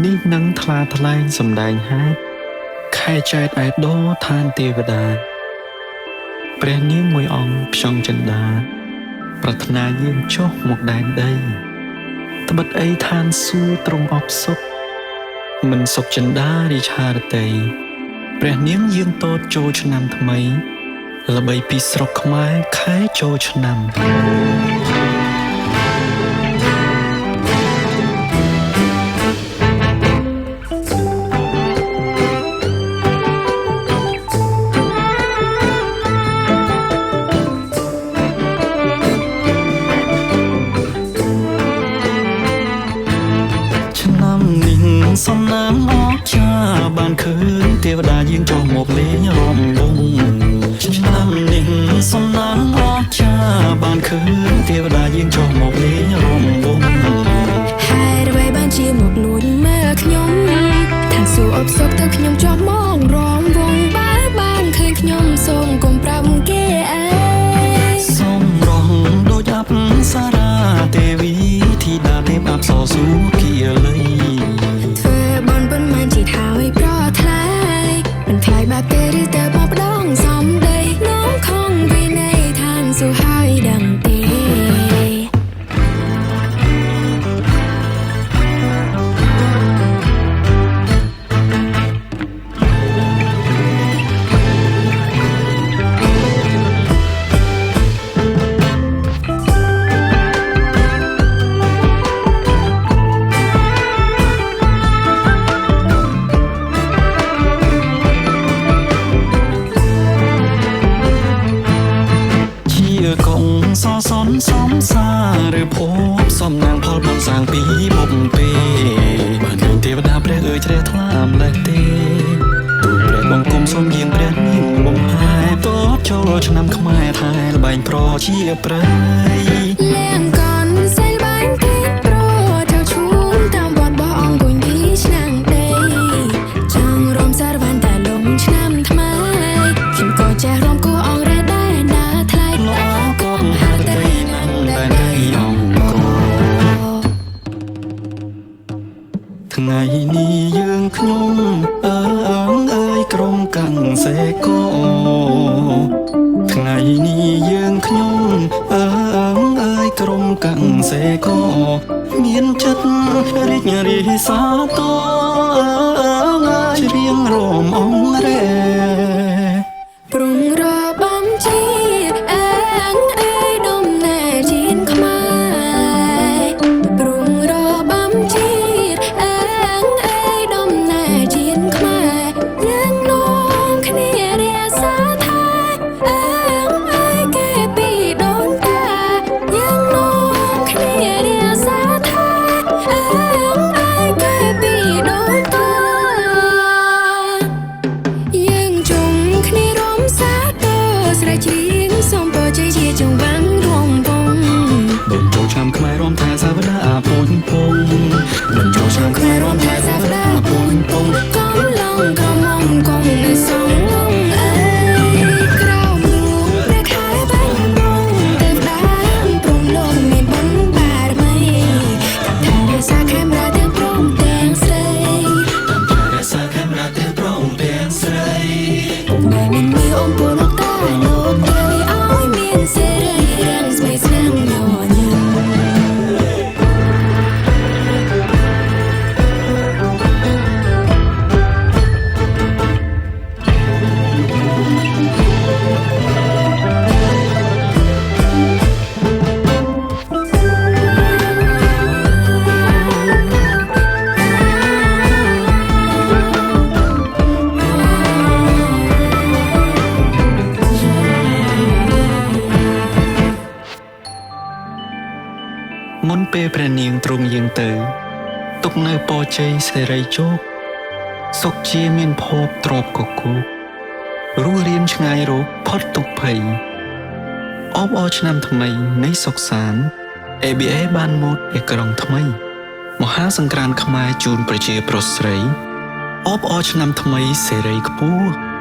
នេះនឹងថ្លាថ្លែងសម្ដែងហេតុខែចែកឯដោឋានទេវតាព្រះនាងមួយអង្គផ្ចង់ចិន្តាប្រាថ្នាយាងចុះមកដែនដីត្បិតអីឋានសួគ៌ទ្រង់អបសុខមិនសុខចិន្តារាជហារតីព្រះនាងយាងតូចចូលឆ្នាំថ្មីល្បីពីស្រុកខ្មែរខែចូលឆ្នាំសំណាងអស្ចារ្យបានឃើញទេវតាយាងចុះមកលេងរំវងឆ្នាំនេះសំណាងអស្ចារ្យបានឃើញទេវតាយាងចុះមកលេងរំវងហើយអ្វីបានជាមកលួចមើលខ្ញុំថាសួរអបសុខទៅខ្ញុំចុះមករំវងបើបានឃើញខ្ញុំសូមកុំប្រាប់គេអើយសូមរងដូចអប្សរាទេវីធីតាទេពអប្សរសុគីលីហើយប្រថ្លៃមិនថ្លៃបាក់ទេឬទៅបបដងសំដីน้องខំវិន័យឋានសួគ៌ហើយដឹងទេសសនសំសារឬភពសំណាងផលបំសាងពីបុព្វពេបានឃើញទេវតាព្រះអើយជ្រះថ្លាម្លេះទេទូលព្រះបង្គំសូមយាងព្រះនាងលំហែតបចូលឆ្នាំខ្មែរថែល្បែងប្រជាប្រិយលៀងកនសេលបាញ់គេប្រទៅឈូងតាមវត្តបោះអង្គុញពីឆ្នាំដីចង់រំសារវ៉ាន់តែលំឆ្នាំថ្មីខ្ញុំក៏ចេះរំគួរអង្គរ៉េដែរណាថ្លៃថ្ងៃនេះយើងខ្ញុំអើយក្រុមកាំងសេកោថ្ងៃនេះយើងខ្ញុំអើយក្រុមកាំងសេកោមានចិត្តរីករាយសាទរច្រៀងរំអងរ៉េព្រំរបំជាតិអើយដំណើរជាតិខ្មែរព្រំរបំជាតិអើយដំណើរជាតិខ្មែរយើងនាំគ្នារាសាថាអើយគេពីដូនតាយើងនាំគ្នារាសាថាអើយគេពីដូនតាយើងជុំគ្នារំសាទរស្រែកច្រៀងសូមពរជ័យជាចង្វាក់រំវងបញ្ចូលឆ្នាំខ្មែររំថែសាវតាពុញពងបញ្ចូលឆ្នាំខ្មែររំថែសាវតាពុញពងកំឡងកំងកងនៅសងលងអើយក្រៅលោកព្រះខែបាញ់បងទៅបានព្រមលោកមានបុណ្យបារមីតាមថែរក្សាខេមរាទាំងព្រមទាំងស្រីតាមថែរក្សាខេមរាទាំងព្រមទាំងស្រីមិនមានអង្គពលលោកតាលោកត្រីឲ្យមានសេរីរាំងស្មីស្នាមញញឹមមុនពេលព្រះនាងទ្រង់យាងទៅទុកនៅពរជ័យសេរីជោគសុខជាមានភពទ្រពកគូរស់រៀនឆ្ងាយរោគផុតទុក្ខភ័យអបអរឆ្នាំថ្មីនៃសុខសាន្ត ABA បានមកឯក្រុងថ្មីមហាសង្ក្រាន្តខ្មែរជូនប្រជាប្រុសស្រីអបអរឆ្នាំថ្មីសេរីខ្ពស់